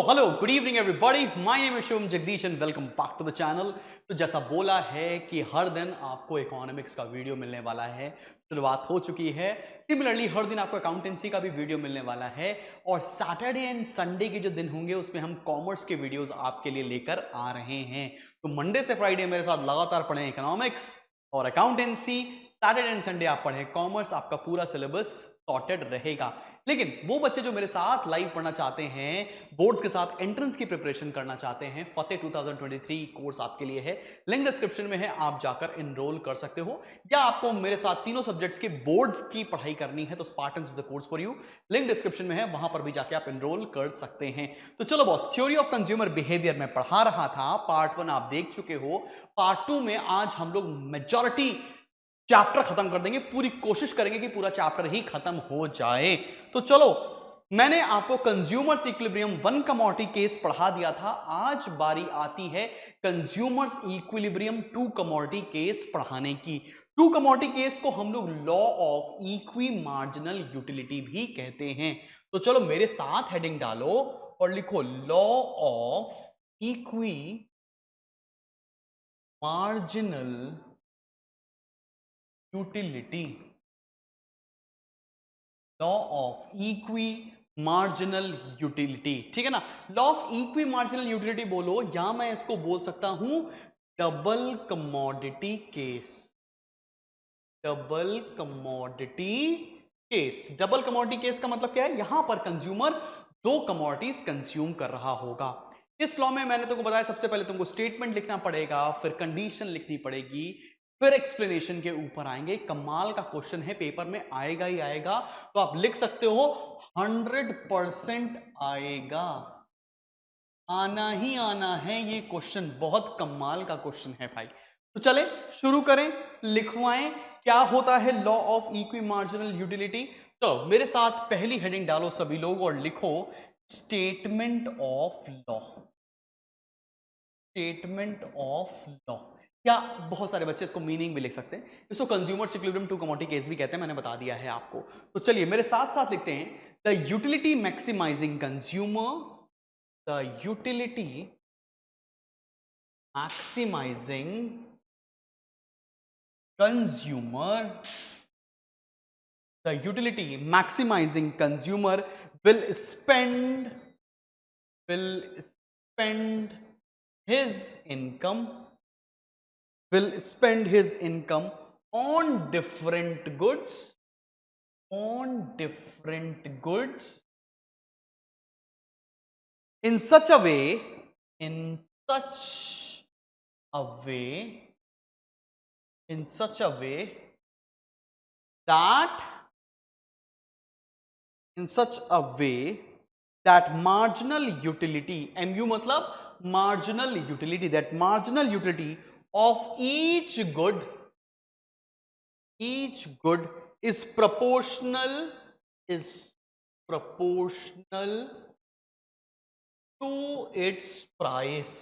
Hello good evening everybody, my name is Shivam Jagdish and welcome back to the channel. तो जैसा बोला है कि हर दिन आपको इकोनॉमिक्स का वीडियो मिलने वाला है, शुरुआत हो चुकी है। सिमिलरली हर दिन आपको अकाउंटेंसी का भी वीडियो मिलने वाला है और सैटरडे एंड संडे के जो दिन होंगे उसमें हम कॉमर्स के वीडियोस आपके लिए लेकर आ रहे हैं। तो मंडे से फ्राइडे मेरे साथ लगातार पढ़ें इकोनॉमिक्स और अकाउंटेंसी, सैटरडे एंड संडे आप पढ़ें कॉमर्स, आपका पूरा सिलेबस सॉर्टेड रहेगा। लेकिन वो बच्चे जो मेरे साथ लाइव पढ़ना चाहते हैं, बोर्ड्स के साथ एंट्रेंस की प्रिपरेशन करना चाहते हैं, फतेह 2023 कोर्स आपके लिए है। लिंक डिस्क्रिप्शन में है, आप जाकर एनरोल कर सकते हो। या आपको मेरे साथ तीनों सब्जेक्ट्स के बोर्ड्स की पढ़ाई करनी है तो Spartans is the course for you, link description में है, वहां पर भी जाके आप एनरोल कर सकते हैं। तो चलो boss, theory of consumer behaviour में पढ़ा रहा था, पार्ट 1 आप देख चुके हो। पार्ट 2 में आज हम लोग मेजॉरिटी चैप्टर खत्म कर देंगे, पूरी कोशिश करेंगे कि पूरा चैप्टर ही खत्म हो जाए। तो चलो, मैंने आपको कंज्यूमर्स इक्विलिब्रियम 1 कमोडिटी केस पढ़ा दिया था, आज बारी आती है कंज्यूमर्स इक्विलिब्रियम 2 कमोडिटी केस पढ़ाने की। 2 कमोडिटी केस को हम लोग law of equi marginal utility भी कहते हैं। तो चलो मेरे साथ हेडिंग डालो और लिखो law of equi marginal utility. Law of equi marginal utility, ठीक है ना। Law of equi marginal utility बोलो, या मैं इसको बोल सकता हूं double commodity case. Double commodity case, double commodity case का मतलब क्या है? यहां पर कंज्यूमर दो कमोडिटीज कंज्यूम कर रहा होगा। इस लॉ में मैंने तुमको बताया, सबसे पहले तुमको स्टेटमेंट लिखना पड़ेगा, फिर कंडीशन लिखनी पड़ेगी, फिर एक्सप्लेनेशन के ऊपर आएंगे। कमाल का क्वेश्चन है, पेपर में आएगा ही आएगा, तो आप लिख सकते हो 100% आएगा, आना ही आना है ये क्वेश्चन, बहुत कमाल का क्वेश्चन है भाई। तो चले शुरू करें, लिखवाएं क्या होता है law of equi marginal utility. तो मेरे साथ पहली हेडिंग डालो सभी लोग और लिखो statement of law. Statement of law, या बहुत सारे बच्चे इसको मीनिंग भी लिख सकते हैं, इसको कंज्यूमर इक्विलिब्रियम 2 कमोडिटी केस भी कहते हैं, मैंने बता दिया है आपको। तो चलिए मेरे साथ साथ लिखते हैं the utility maximizing consumer, the utility maximizing consumer, the utility maximizing consumer will spend his income, will spend his income on different goods, on different goods in such a way, in such a way, in such a way that, in such a way that marginal utility, mu मतलब marginal utility, that marginal utility of each good is proportional, is proportional to its price।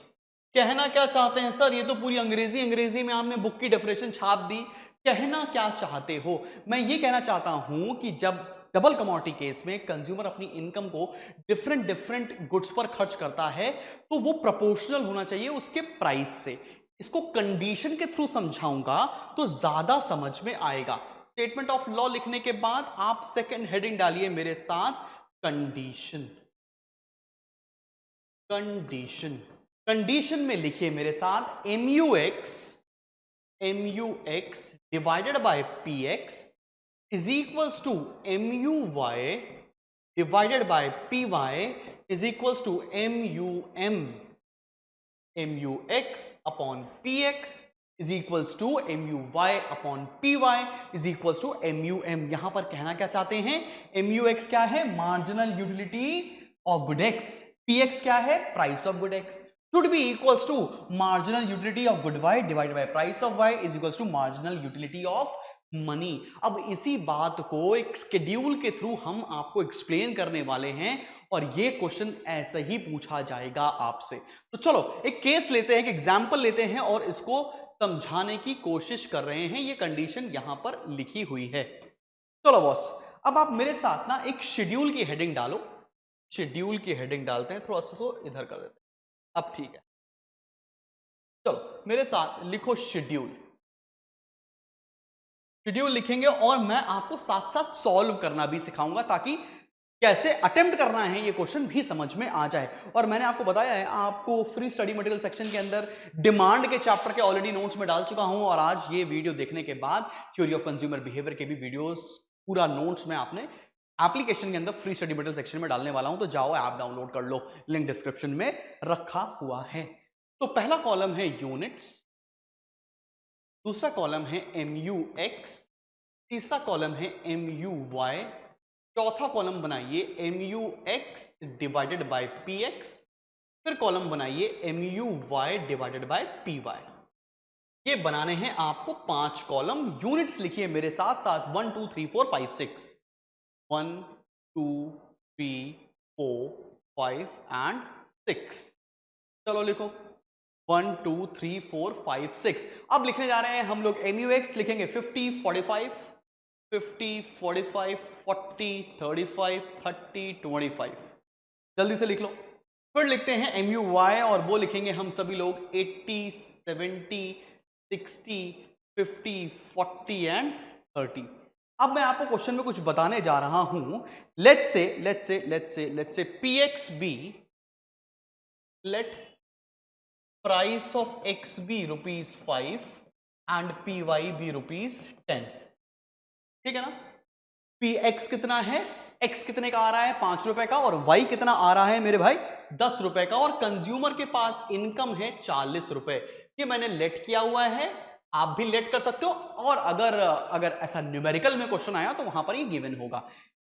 कहना क्या चाहते हैं sir? ये तो पूरी अंग्रेजी में आपने बुक की डेफिनेशन छाप दी, कहना क्या चाहते हो? मैं ये कहना चाहता हूं कि जब डबल कमोडिटी केस में कंज्यूमर अपनी इनकम को डिफरेंट गुड्स पर खर्च करता है तो वो प्रोपोर्शनल होना चाहिए उसके प्राइस से। इसको कंडीशन के थ्रू समझाऊंगा तो ज्यादा समझ में आएगा। स्टेटमेंट ऑफ लॉ लिखने के बाद आप सेकंड हेडिंग डालिए मेरे साथ, कंडीशन। कंडीशन, कंडीशन में लिखिए मेरे साथ MUX divided by PX is equals to MUY divided by PY is equals to MUM। MUX upon PX is equals to MUY upon PY is equals to MUM। यहां पर कहना क्या चाहते हैं? MUX क्या है? Marginal utility of good X। PX क्या है? Price of good X should be equals to marginal utility of good Y divided by price of Y is equals to marginal utility of money। अब इसी बात को एक schedule के through हम आपको एक्सप्लेन करने वाले हैं और ये क्वेश्चन ऐसे ही पूछा जाएगा आपसे। तो चलो एक केस लेते हैं, एक एग्जांपल लेते हैं और इसको समझाने की कोशिश कर रहे हैं। ये कंडीशन यहां पर लिखी हुई है। चलो बॉस, अब आप मेरे साथ ना एक शेड्यूल की हेडिंग डालो शेड्यूल की हेडिंग डालते हैं, थोड़ा सा तो इधर कर देते हैं। अब ठीक है, चलो मेरे साथ लिखो शेड्यूल। शेड्यूल लिखेंगे और मैं आपको साथ साथ सॉल्व करना भी सिखाऊंगा ताकि कैसे अटेम्प्ट करना है ये क्वेश्चन भी समझ में आ जाए। और मैंने आपको बताया है, आपको फ्री स्टडी मटेरियल सेक्शन के अंदर डिमांड के चैप्टर के ऑलरेडी नोट्स में डाल चुका हूं, और आज ये वीडियो देखने के बाद थ्योरी ऑफ कंज्यूमर बिहेवियर के भी वीडियोस पूरा नोट्स में आपने एप्लीकेशन के अंदर फ्री स्टडी मटेरियल सेक्शन में डालने वाला हूं, तो जाओ ऐप डाउनलोड कर लो, लिंक डिस्क्रिप्शन में रखा हुआ है। तो पहला कॉलम है यूनिट्स, दूसरा कॉलम है MUX, तीसरा कॉलम है MUY, चौथा कॉलम बनाइए MUX डिवाइडेड बाय PX, फिर कॉलम बनाइए MUY डिवाइडेड बाय PY। ये बनाने हैं आपको 5 कॉलम। यूनिट्स लिखिए मेरे साथ साथ 1 2 3 4 5 6, 1 2 3 4 5 एंड 6। चलो लिखो 1 2 3 4 5 6। अब लिखने जा रहे हैं हम लोग MUX, लिखेंगे 50 45, 50 45 40 35 30 25। जल्दी से लिख लो। फिर लिखते हैं MUY और वो लिखेंगे हम सभी लोग 80 70 60 50 40 एंड 30। अब मैं आपको क्वेश्चन में कुछ बताने जा रहा हूं। Let's say PX be, let price of X be ₹5 and PY be ₹10। ठीक है ना? PX कितना है, X कितने का आ रहा है 5 रुपए का, और Y कितना आ रहा है मेरे भाई 10 रुपए का, और कंज्यूमर के पास इनकम है 40 रुपए। ये मैंने लेट किया हुआ है, आप भी लेट कर सकते हो, और अगर ऐसा न्यूमेरिकल में क्वेश्चन आया तो वहां पर ये गिवन होगा।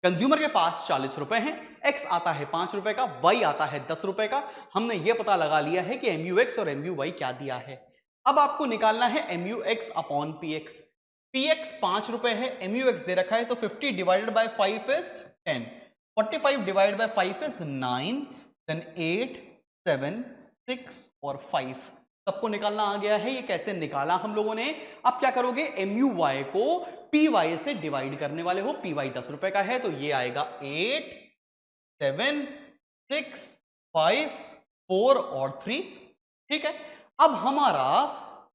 कंज्यूमर के पास 40 रुपए हैं, X आता है 5 रुपए का, Y आता है 10 रुपए का। हमने ये पता लगा लिया है कि MUX और MUY क्या दिया है। अब आपको निकालना है MUX अपॉन PX। PX 5 रुपए है, MUX दे रखा है, तो 50 divided by 5 is 10, 45 divided by 5 is 9, then 8 7 6 और 5। सबको निकालना आ गया है। ये कैसे निकाला हम लोगों ने? अब क्या करोगे, MUY को PY से डिवाइड करने वाले हो। PY 10 रुपए का है तो ये आएगा 8 7 6 5 4 और 3। ठीक है, अब हमारा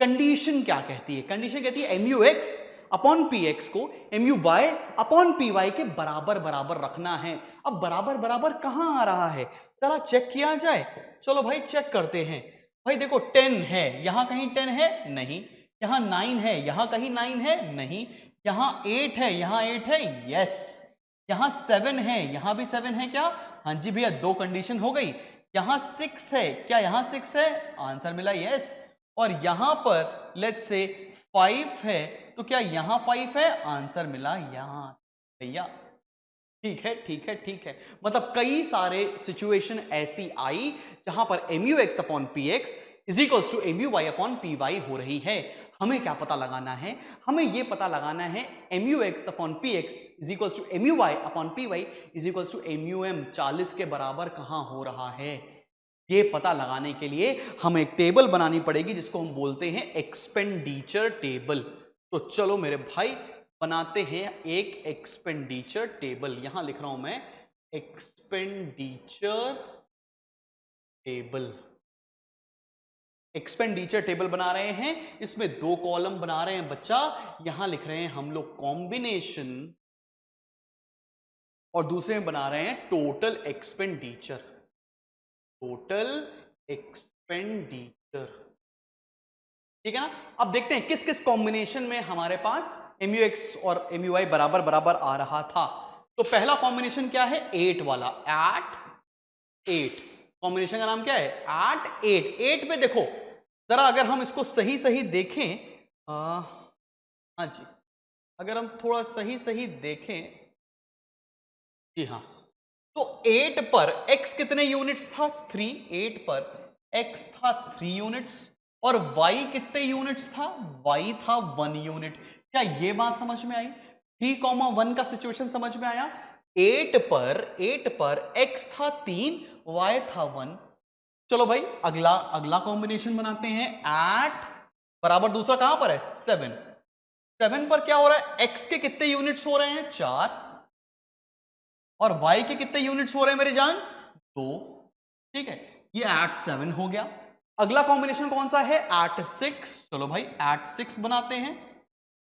कंडीशन क्या कहती है? कंडीशन कहती है MUX अपॉन PX को MUY अपॉन PY के बराबर बराबर रखना है। अब बराबर बराबर कहां आ रहा है, चला चेक किया जाए। चलो भाई चेक करते हैं। भाई देखो 10 है, यहां कहीं 10 है नहीं, यहां 9 है, यहां कहीं 9 है नहीं, यहां 8 है, यहां 8 है, यस, यहां 7 है, यहां भी 7 है क्या? हाँ जी भैया, 2 कंडीशन हो गई। यहां 6 है, क्या यहां 6 है? आंसर मिला यस। और यहां पर लेट्स से 5 है, तो क्या यहां 5 है? आंसर मिला यहां। भैया ठीक है ठीक है ठीक है, मतलब कई सारे सिचुएशन ऐसी आई जहां पर MUX upon PX is equals to MUY upon PY हो रही है। हमें क्या पता लगाना है? हमें यह पता लगाना है MUX upon PX is equals to MUY upon PY is equals to MUM 40 के बराबर कहां हो रहा है। ये पता लगाने के लिए हमें एक टेबल बनानी पड़ेगी जिसको हम बोलते हैं एक्सपेंडिचर टेबल। तो चलो मेरे भाई बनाते हैं एक एक्सपेंडिचर टेबल। यहां लिख रहा हूं मैं एक्सपेंडिचर टेबल। एक्सपेंडिचर टेबल बना रहे हैं, इसमें 2 कॉलम बना रहे हैं बच्चा। यहां लिख रहे हैं हम लोग कॉम्बिनेशन, और दूसरे में बना रहे हैं टोटल एक्सपेंडिचर। टोटल एक्सपेंडिचर, ठीक है ना? अब देखते हैं किस किस कॉम्बिनेशन में हमारे पास MUX और MUY बराबर बराबर आ रहा था। तो पहला कॉम्बिनेशन क्या है? 8 वाला, एट 8। कॉम्बिनेशन का नाम क्या है? एट 8। 8 पे देखो जरा, अगर हम इसको सही सही देखें, हाँ जी, अगर हम थोड़ा सही सही देखें, जी हाँ, तो 8 पर x कितने यूनिट्स था? 3। 8 पर x था 3 यूनिट्स, और y कितने यूनिट्स था? y था 1 यूनिट। क्या ये बात समझ में आई? 3,1 का सिचुएशन समझ में आया? 8 पर x था 3, y था 1। चलो भाई अगला कॉम्बिनेशन बनाते हैं। एट बराबर दूसरा कहां पर है? 7। 7 पर क्या हो रहा है? x के कितने यूनिट्स हो रहे हैं? 4, और y के कितने यूनिट्स हो रहे हैं मेरे जान? 2, ठीक है, ये एट 7 हो गया। अगला कॉम्बिनेशन कौन सा है? एट 6। चलो भाई एट 6 बनाते हैं।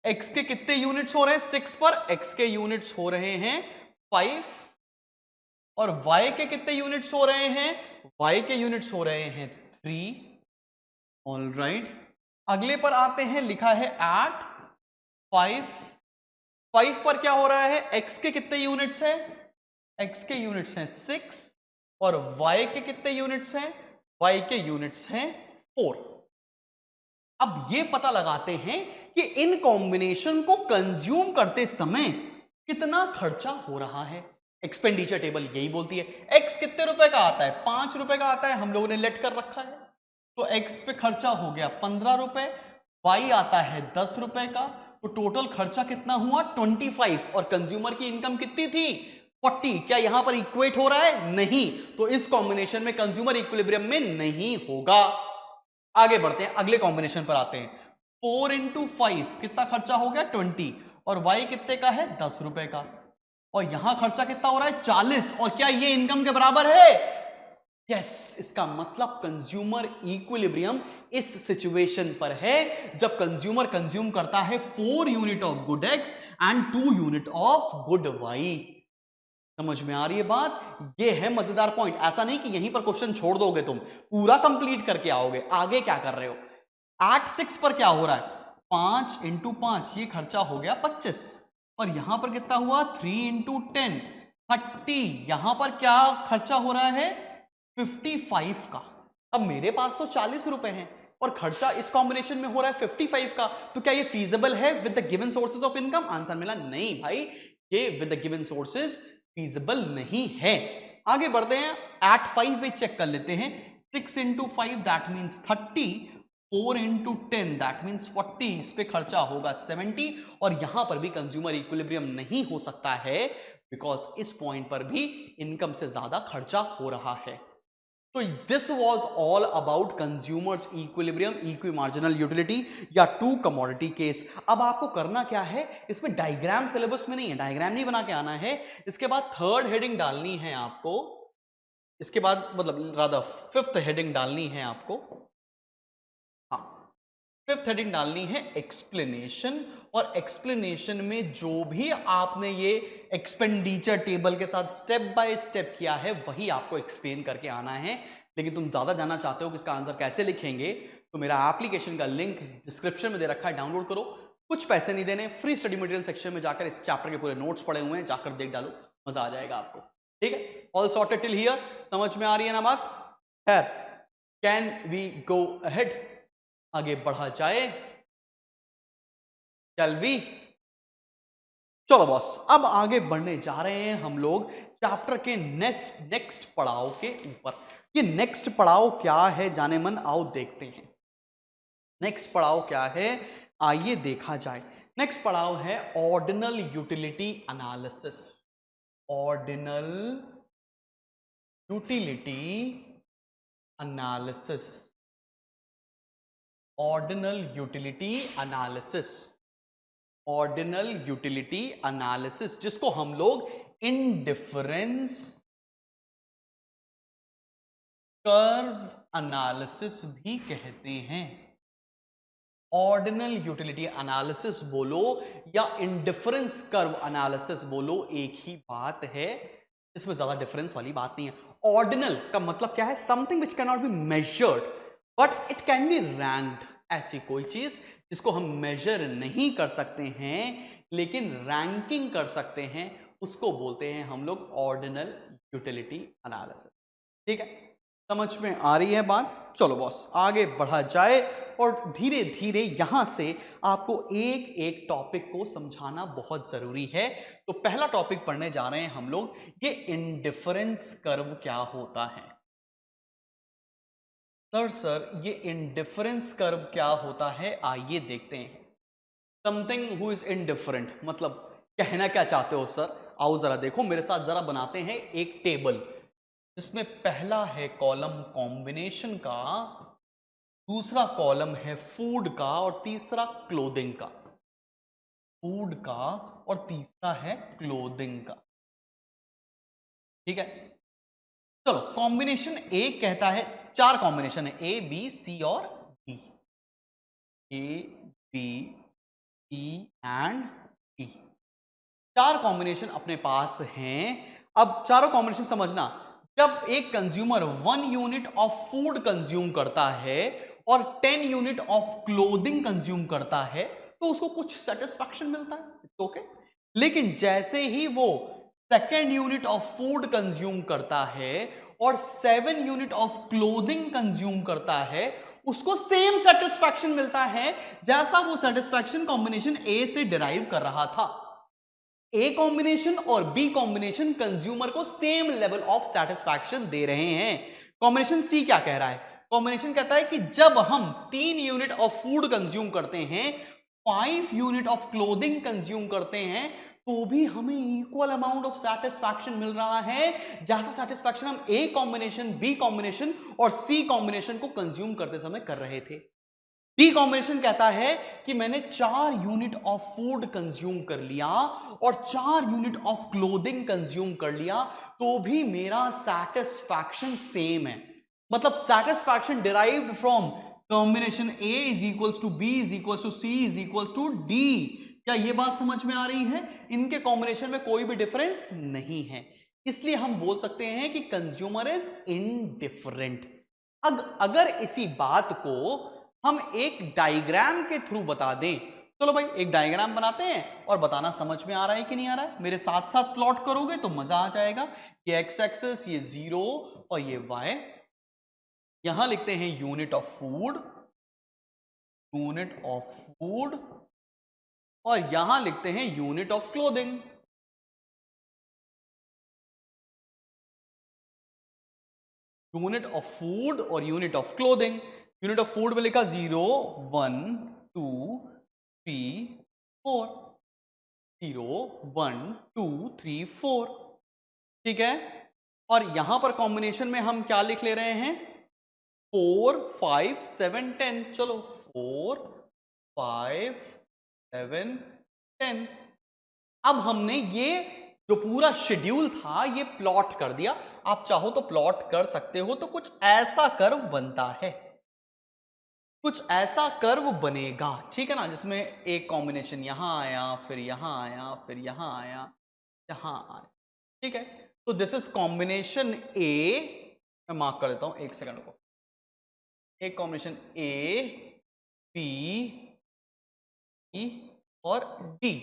x के कितने यूनिट्स हो रहे हैं 6 पर? x के यूनिट्स हो रहे हैं 5 और y के कितने यूनिट्स हो रहे हैं? y के यूनिट्स हो रहे हैं 3। ऑल राइट, अगले पर आते हैं, लिखा है एट 5। 5 पर क्या हो रहा है? x के कितने यूनिट्स हैं? x के यूनिट्स हैं 6 और y के कितने यूनिट्स हैं? y के यूनिट्स हैं 4। अब ये पता लगाते हैं कि इन कॉम्बिनेशन को कंज्यूम करते समय कितना खर्चा हो रहा है। एक्सपेंडिचर टेबल यही बोलती है। x कितने रुपए का आता है? 5 रुपए का आता है, हम लोगों ने लेट कर रखा है, तो x पे खर्चा हो गया 15 रुपए, y आता है 10 रुपए का, तो टोटल खर्चा कितना हुआ? 25। और कंज्यूमर की इनकम कितनी थी? 40। क्या यहां पर इक्वेट हो रहा है? नहीं, तो इस कॉम्बिनेशन में कंज्यूमर इक्विलिब्रियम में नहीं होगा। आगे बढ़ते हैं, अगले कॉम्बिनेशन पर आते हैं। 4 इंटू 5 कितना खर्चा हो गया? 20 और y कितने का है? 10 रुपए का, और यहां खर्चा कितना हो रहा है? 40। और क्या ये इनकम के बराबर है? यस, इसका मतलब कंज्यूमर इक्विलिब्रियम इस सिचुएशन पर है जब कंज्यूमर कंज्यूम करता है 4 unit of good x and 2 unit of good y। समझ में आ रही है बात? ये है मजेदार पॉइंट। ऐसा नहीं कि यहीं पर क्वेश्चन छोड़ दोगे, तुम पूरा कंप्लीट करके आओगे। आगे क्या कर रहे हो? 8 6 पर क्या हो रहा है? 5 इंटू 5, ये खर्चा हो गया 25, और यहां पर कितना हुआ? 3 इंटू 10 30। यहां पर क्या खर्चा हो रहा है? 55 का। अब मेरे पास तो 40 रुपए हैं और खर्चा इस कॉम्बिनेशन में हो रहा है 55 का, तो क्या ये फीजिबल है with the given sources of income? Answer मिला नहीं भाई, ये with the given sources feasible नहीं है। आगे बढ़ते हैं, एट 5 भी चेक कर लेते हैं। 6 into 5 that means 30, 4 into 10 that means 40, इस पे खर्चा होगा 70, और यहां पर भी कंज्यूमर इक्विलिब्रियम नहीं हो सकता है बिकॉज इस पॉइंट पर भी इनकम से ज्यादा खर्चा हो रहा है। तो this was all about consumers equilibrium, equi marginal utility या टू कमोडिटी केस। अब आपको करना क्या है, इसमें डायग्राम सिलेबस में नहीं है, डायग्राम नहीं बना के आना है। इसके बाद थर्ड हेडिंग डालनी है आपको, इसके बाद मतलब रादर फिफ्थ हेडिंग डालनी है आपको। हाँ, फिफ्थ हेडिंग डालनी है एक्सप्लेनेशन, और एक्सप्लेनेशन में जो भी आपने ये एक्सपेंडिचर टेबल के साथ स्टेप बाय स्टेप किया है वही आपको एक्सप्लेन करके आना है। लेकिन तुम ज्यादा जानना चाहते हो कि इसका आंसर कैसे लिखेंगे, तो मेरा एप्लीकेशन का लिंक डिस्क्रिप्शन में दे रखा है, डाउनलोड करो। कुछ पैसे नहीं देने, फ्री स्टडी मटेरियल सेक्शन में जाकर इस चैप्टर के पूरे नोट्स पड़े हुए हैं, जाकर देख डालो, मजा आ जाएगा आपको। ठीक है, ऑल सॉर्टेड टिल हियर? समझ में आ रही है ना बात? खैर, कैन वी गो अहेड? आगे बढ़ा जाए? चल भी, चलो बॉस, अब आगे बढ़ने जा रहे हैं हम लोग चैप्टर के नेक्स्ट पड़ाव के ऊपर। ये नेक्स्ट पड़ाव क्या है जाने मन, आओ देखते हैं। नेक्स्ट पड़ाव क्या है, आइए देखा जाए। नेक्स्ट पड़ाव है ordinal utility analysis. Ordinal utility analysis, ordinal utility analysis, ordinal utility analysis, जिसको हम लोग इंडिफरेंस कर्व एनालिसिस भी कहते हैं। ऑर्डिनल यूटिलिटी एनालिसिस बोलो या इंडिफरेंस कर्व एनालिसिस बोलो, एक ही बात है, इसमें ज्यादा डिफरेंस वाली बात नहीं है। ऑर्डिनल का मतलब क्या है? Something which can not be measured but it can be ranked. ऐसी कोई चीज जिसको हम मेजर नहीं कर सकते हैं लेकिन रैंकिंग कर सकते हैं, उसको बोलते हैं हम लोग ऑर्डिनल यूटिलिटी एनालिसिस। ठीक है, समझ में आ रही है बात? चलो बॉस, आगे बढ़ा जाए और धीरे धीरे यहां से आपको एक एक टॉपिक को समझाना बहुत जरूरी है। तो पहला टॉपिक पढ़ने जा रहे हैं हम लोग, ये इंडिफरेंस कर्व क्या होता है। सर ये इंडिफरेंस कर्व क्या होता है, आइए देखते हैं। समथिंग हु इज इनडिफरेंट मतलब कहना क्या चाहते हो सर? आओ जरा देखो मेरे साथ, जरा बनाते हैं एक टेबल जिसमें पहला है कॉलम कॉम्बिनेशन का, दूसरा कॉलम है फूड का और तीसरा क्लोथिंग का। फूड का और तीसरा है क्लोथिंग का। ठीक है, चलो कॉम्बिनेशन ए कहता है, चार कॉम्बिनेशन है, ए बी सी और D, A B C and D, चार कॉम्बिनेशन अपने पास हैं। अब चारों कॉम्बिनेशन समझना, जब एक consumer 1 unit of food consume करता है और 10 यूनिट ऑफ क्लोथिंग कंज्यूम करता है तो उसको कुछ सेटिस्फैक्शन मिलता है, ओके। लेकिन जैसे ही वो second unit of food consume करता है और 7 यूनिट ऑफ क्लोथिंग कंज्यूम करता है, उसको सेम सेटिस्फैक्शन मिलता है जैसा वो सेटिस्फैक्शन कॉम्बिनेशन ए से डिराइव कर रहा था। ए कॉम्बिनेशन और बी कॉम्बिनेशन कंज्यूमर को सेम लेवल ऑफ सेटिस्फैक्शन दे रहे हैं। कॉम्बिनेशन सी क्या कह रहा है? कॉम्बिनेशन कहता है कि जब हम 3 यूनिट ऑफ फूड कंज्यूम करते हैं, 5 यूनिट ऑफ क्लोथिंग कंज्यूम करते हैं, तो भी हमें इक्वल अमाउंट ऑफ सेटिस्फैक्शन मिल रहा है जैसा सेटिस्फैक्शन हम ए कॉम्बिनेशन, बी कॉम्बिनेशन और सी कॉम्बिनेशन को कंज्यूम करते समय कर रहे थे। डी कॉम्बिनेशन कहता है कि मैंने 4 यूनिट ऑफ फूड कंज्यूम कर लिया और 4 यूनिट ऑफ क्लोथिंग कंज्यूम कर लिया, तो भी मेरा सेटिस्फैक्शन सेम है। मतलब satisfaction derived from combination A is equals to B is equals to C is equals to D. क्या ये बात समझ में आ रही है? इनके कॉम्बिनेशन में कोई भी डिफरेंस नहीं है, इसलिए हम बोल सकते हैं कि कंज्यूमर इज इनडिफरेंट। अगर इसी बात को हम एक डायग्राम के थ्रू बता दें, चलो भाई एक डायग्राम बनाते हैं और बताना समझ में आ रहा है कि नहीं आ रहा है, मेरे साथ साथ प्लॉट करोगे तो मजा आ जाएगा। ये एक्स एक्सिस, ये 0 और ये वाई। यहां लिखते हैं unit of food, unit of food, और यहां लिखते हैं unit of clothing. Unit of food और unit of clothing. Unit of food में लिखा 0 1 2 3 4, 0 1 2 3 4, ठीक है। और यहां पर कॉम्बिनेशन में हम क्या लिख ले रहे हैं? 4 5 7 10। चलो 4 5 7 10। अब हमने ये जो पूरा शेड्यूल था ये प्लॉट कर दिया। आप चाहो तो प्लॉट कर सकते हो, तो कुछ ऐसा कर्व बनता है, कुछ ऐसा कर्व बनेगा, ठीक है ना, जिसमें एक कॉम्बिनेशन यहां आया, फिर यहां आया, फिर यहां आया, यहां आया, ठीक है। तो दिस इज कॉम्बिनेशन ए, मैं मार्क कर देता हूं एक सेकंड को। एक कॉम्बिनेशन ए बी ई और डी,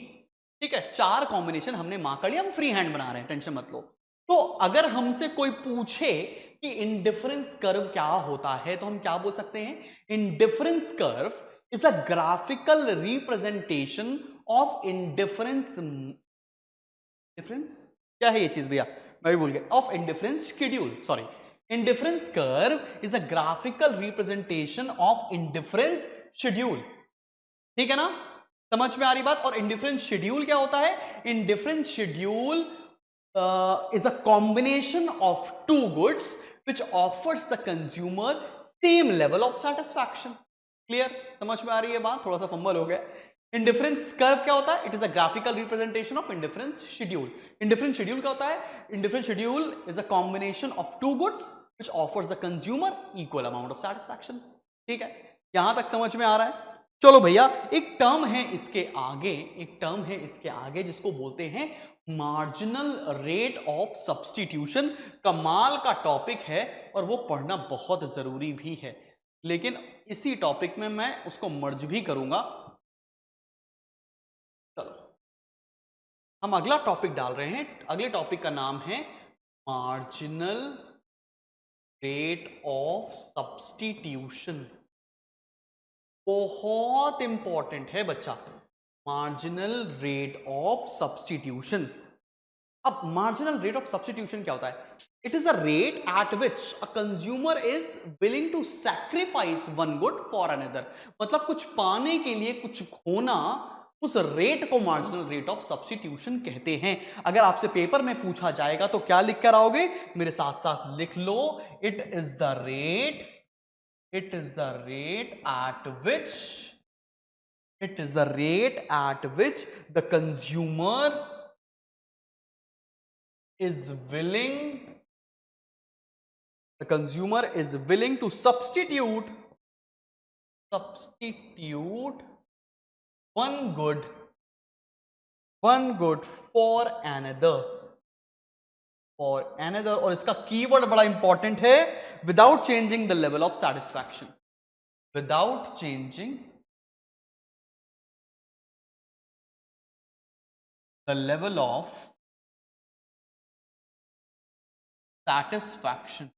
ठीक है। चार कॉम्बिनेशन हमने मार्क कर लिया, हम फ्री हैंड बना रहे हैं, टेंशन मत लो। तो अगर हमसे कोई पूछे कि इंडिफरेंस कर्व क्या होता है, तो हम क्या बोल सकते हैं? Indifference curve is a graphical representation of indifference. Difference क्या है ये चीज भैया, मैं भी भूल गया। Of indifference schedule, sorry. Indifference curve is a graphical representation of indifference schedule, ठीक है ना, समझ में आ रही बात। और इंडिफरेंस शेड्यूल क्या होता है? Indifference schedule is a combination of two goods which offers the consumer same level of satisfaction. Clear, समझ में आ रही है बात? थोड़ा सा फंबल हो गया। इंडिफरेंस कर्व क्या होता है? It is a graphical representation of indifference schedule. Indifference schedule क्या होता है? Indifference schedule is a combination of two goods which offers the consumer equal amount of satisfaction, ठीक है। यहां तक समझ में आ रहा है? चलो भैया, एक टर्म है इसके आगे, एक टर्म है इसके आगे जिसको बोलते हैं मार्जिनल रेट ऑफ सब्स्टिट्यूशन। कमाल का टॉपिक है और वो पढ़ना बहुत जरूरी भी है, लेकिन इसी टॉपिक में मैं उसको मर्ज भी करूंगा। चलो हम अगला टॉपिक डाल रहे हैं। अगले टॉपिक का नाम है मार्जिनल रेट ऑफ सब्स्टिट्यूशन। बहुत इंपॉर्टेंट है बच्चा, मार्जिनल रेट ऑफ सब्स्टिट्यूशन। अब मार्जिनल रेट ऑफ सब्स्टिट्यूशन क्या होता है? It is the rate at which a consumer is willing to sacrifice one good for another. मतलब कुछ पाने के लिए कुछ खोना, उस रेट को मार्जिनल रेट ऑफ सब्स्टिट्यूशन कहते हैं। अगर आपसे पेपर में पूछा जाएगा तो क्या लिख कर आओगे? मेरे साथ साथ लिख लो, it is the rate, it is the rate at which, it is the rate at which the consumer is willing the consumer is willing to substitute one good for another, और इसका कीवर्ड बड़ा important है, without changing the level of satisfaction, without changing the level of satisfaction,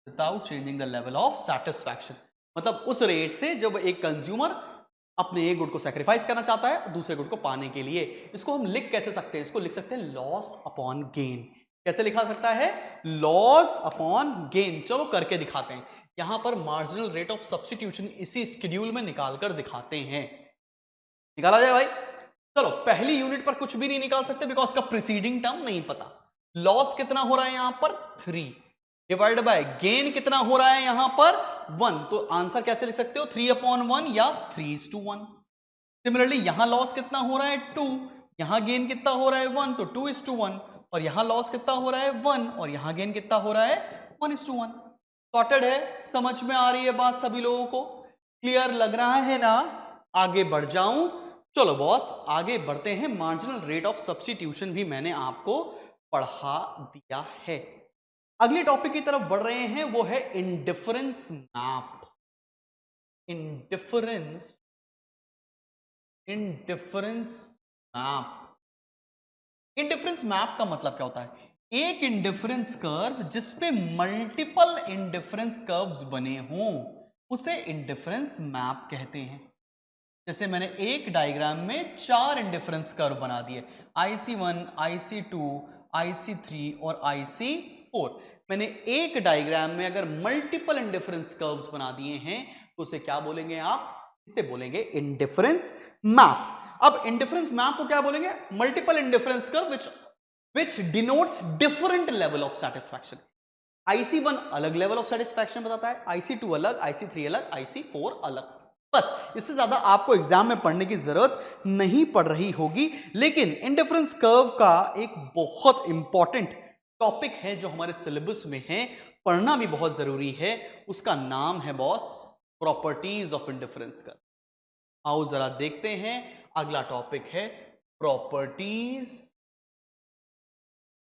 without changing the level of satisfaction, मतलब उस rate से जब एक consumer अपने एक गुड को सैक्रिफाइस करना चाहता है दूसरे गुड को पाने के लिए। इसको हम लिख कैसे सकते हैं? इसको लिख सकते हैं लॉस अपॉन गेन। कैसे लिखा सकता है? Loss upon gain. चलो करके दिखाते हैं। यहां पर मार्जिनल रेट ऑफ सब्स्टिट्यूशन इसी शेड्यूल में निकालकर दिखाते हैं। निकाला जाए भाई? चलो, पहली यूनिट पर कुछ भी नहीं निकाल सकते बिकॉज का प्रीसीडिंग टर्म नहीं पता। लॉस कितना हो रहा है यहां पर? 3 डिवाइड बाय गेन कितना हो रहा है यहां पर? 1। तो आंसर कैसे लिख सकते हो? 3/1 या 3:1। सिमिलरली यहां लॉस कितना हो रहा है? 2। यहां गेन कितना हो रहा है? 1। तो 2:1। और यहां लॉस कितना हो रहा है? 1। और यहां गेन कितना हो रहा है? 1:1। सॉर्टेड है? समझ में आ रही है बात सभी लोगों को? क्लियर लग रहा है ना? आगे बढ़ जाऊं? चलो बॉस आगे बढ़ते हैं। मार्जिनल रेट ऑफ सब्स्टिट्यूशन भी मैंने आपको पढ़ा दिया है। अगले टॉपिक की तरफ बढ़ रहे हैं, वो है indifference map. Indifference map. Indifference map का मतलब क्या होता है? एक इंडिफरेंस कर्व जिसपे मल्टीपल इंडिफरेंस कर्व्स बने हों उसे इंडिफरेंस मैप कहते हैं। जैसे मैंने एक डायग्राम में 4 इंडिफरेंस कर्व बना दिए, IC1, IC2, IC3 और IC4। मैंने एक डायग्राम में अगर मल्टीपल इंडिफरेंस कर्व्स बना दिए हैं तो उसे क्या बोलेंगे आप? इसे बोलेंगे इंडिफरेंस मैप। अब इंडिफरेंस मैप को क्या बोलेंगे? Multiple indifference curve which denotes different level of satisfaction. IC1 अलग लेवल ऑफ सेटिस्फैक्शन बताता है, IC2 अलग, IC3 अलग, IC4 अलग। बस, इससे ज्यादा आपको एग्जाम में पढ़ने की जरूरत नहीं पड़ रही होगी। लेकिन इंडिफरेंस कर्व का एक बहुत इंपॉर्टेंट टॉपिक है जो हमारे सिलेबस में है, पढ़ना भी बहुत जरूरी है। उसका नाम है boss properties of indifference curve. आओ जरा देखते हैं। अगला टॉपिक है properties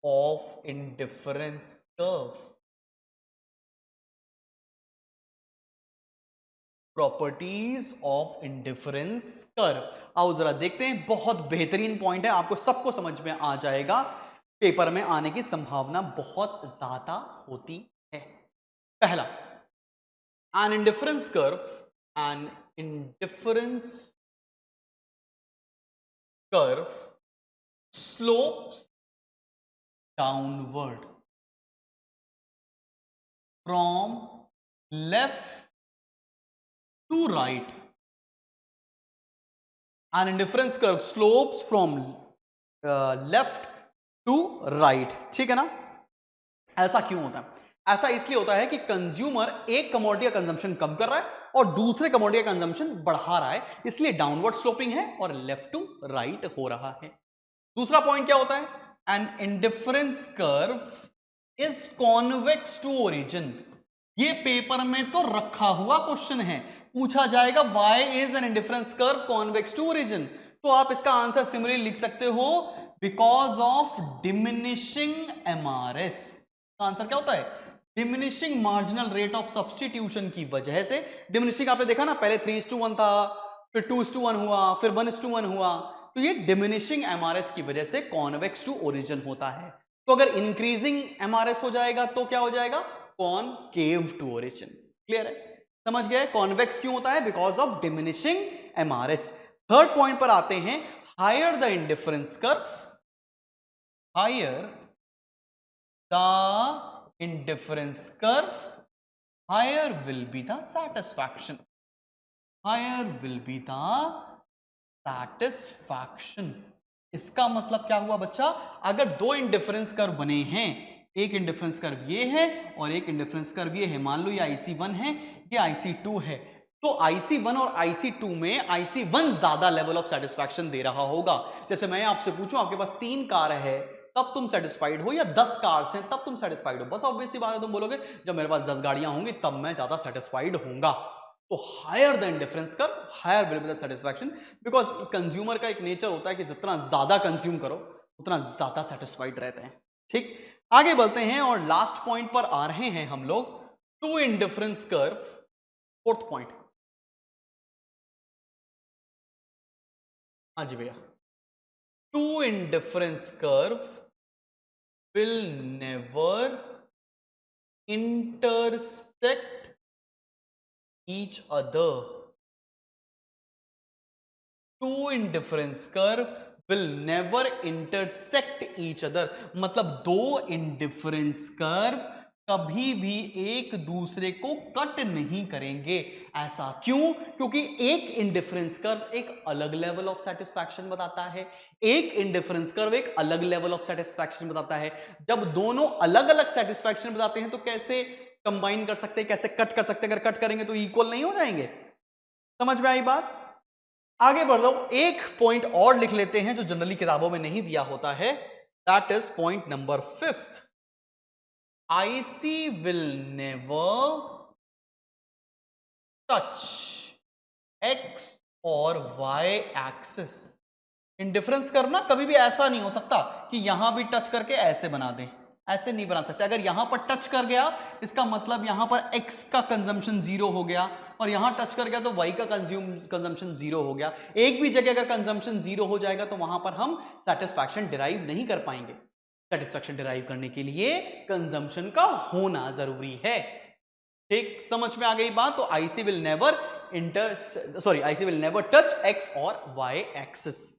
of indifference curve. Properties of indifference curve. आओ जरा देखते हैं। बहुत बेहतरीन पॉइंट है, आपको सबको समझ में आ जाएगा। पेपर में आने की संभावना बहुत ज्यादा होती है। पहला, an indifference curve slopes downward from left to right. An indifference curve slopes from left to right. ठीक है ना? ऐसा क्यों होता है? ऐसा इसलिए होता है कि कंज्यूमर एक कमोडिटी का कंजम्पशन कम कर रहा है और दूसरे कमोडिटी का कंजम्पशन बढ़ा रहा है, इसलिए डाउनवर्ड स्लोपिंग है और लेफ्ट टू राइट हो रहा है। दूसरा पॉइंट क्या होता है? An indifference curve is convex to origin. ये पेपर में तो रखा हुआ क्वेश्चन है, पूछा जाएगा why is an indifference curve convex to origin. तो आप इसका आंसर सिमिलरली लिख सकते हो बिकॉज ऑफ डिमिनिशिंग एमआरएस। का आंसर क्या होता है? Diminishing marginal rate of substitution की वजह से। डिमिनिशिंग आपने देखा ना, पहले 3:1 था, फिर 2:1 हुआ, फिर 1:1 हुआ। तो ये डिमिनिशिंग एमआरएस की वजह से कॉन्वेक्स टू ओरिजिन होता है। तो अगर इंक्रीजिंग एमआरएस हो जाएगा तो क्या हो जाएगा? Concave to origin. क्लियर है? समझ गए? कॉन्वेक्स क्यों होता है? Because of diminishing MRS. Third point पर आते हैं। Higher the indifference curve, higher the indifference curve, higher will be the satisfaction. Higher will be the satisfaction. इसका मतलब क्या हुआ बच्चा? अगर दो इंडिफरेंस कर्व बने हैं, एक इंडिफरेंस कर्व ये है और एक इंडिफरेंस कर्व ये है, मान लो ये IC1 है, ये IC2 है, तो IC1 और IC2 में IC1 ज्यादा लेवल ऑफ सेटिस्फैक्शन दे रहा होगा। जैसे मैं आपसे पूछूं, आपके पास 3 कार है, तब तुम सेटिस्फाइड हो, या 10 कार्स हैं तब तुम सेटिस्फाइड हो। बस ऑब्वियस सी बात है, तुम बोलोगे जब मेरे पास 10 गाड़ियां होंगी तब मैं ज्यादा सेटिस्फाइड होऊंगा। तो higher the indifference curve, higher will be the satisfaction, because consumer का एक नेचर होता है कि जितना ज्यादा कंज्यूम करो उतना ज्यादा सेटिस्फाइड रहते हैं। ठीक, आगे बढ़ते हैं और लास्ट पॉइंट पर आ रहे हैं हम लोग, two indifference curve, fourth point. हाँ जी भैया, two indifference curve will never intersect each other. Two indifference curve will never intersect each other, मतलब दो इंडिफरेंस कर्व कभी भी एक दूसरे को कट नहीं करेंगे। ऐसा क्यों? क्योंकि एक इंडिफरेंस कर्व एक अलग लेवल ऑफ सेटिस्फैक्शन बताता है, एक इंडिफरेंस कर्व एक अलग लेवल ऑफ सेटिस्फैक्शन बताता है। जब दोनों अलग अलग सेटिस्फैक्शन बताते हैं तो कैसे कंबाइन कर सकते हैं, कैसे कट कर सकते हैं? अगर कट करेंगे तो इक्वल नहीं हो जाएंगे। समझ में आई बात? आगे बढ़ लो, एक पॉइंट और लिख लेते हैं जो जनरली किताबों में नहीं दिया होता है, that is point number 5। IC will never touch X और Y एक्सिस। इंडिफरेंस करना कभी भी ऐसा नहीं हो सकता कि यहां भी टच करके ऐसे बना दें, ऐसे नहीं बना सकते। अगर यहां पर टच कर गया इसका मतलब यहां पर x का कंजम्पशन 0 हो गया, और यहां टच कर गया तो y का कंजम्पशन 0 हो गया। एक भी जगह अगर कंजम्पशन 0 हो जाएगा तो वहां पर हम सेटिस्फैक्शन डिराइव नहीं कर पाएंगे। सेटिस्फैक्शन डिराइव करने के लिए कंजम्पशन का होना जरूरी है। ठीक, समझ में आ गई बात? तो IC will never IC will never touch x और y एक्सिस।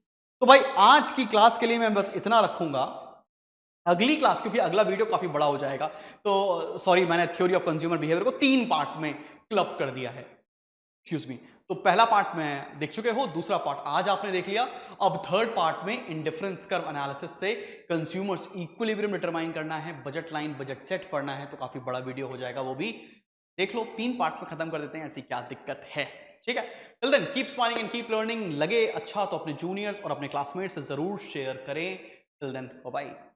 तो भाई आज की क्लास के लिए मैं बस इतना रखूंगा। अगली क्लास, क्योंकि अगला वीडियो काफी बड़ा हो जाएगा, तो सॉरी, मैंने थ्योरी ऑफ कंज्यूमर बिहेवियर को 3 पार्ट में क्लब कर दिया है, एक्सक्यूज मी। तो पहला पार्ट में देख चुके हो, दूसरा पार्ट आज आपने देख लिया। अब थर्ड पार्ट में इंडिफरेंस कर्व एनालिसिस से कंज्यूमर्स इक्विलिब्रियम डिटरमाइन करना है, बजट लाइन, बजट सेट पढ़ना है, तो काफी बड़ा वीडियो हो जाएगा, वो भी देख लो। 3 पार्ट में खत्म कर देते हैं, ऐसी क्या दिक्कत है? ठीक है, till then keep smiling and keep learning. लगे अच्छा तो अपने जूनियर्स और अपने क्लासमेट्स से जरूर शेयर करें। Till then bye bye.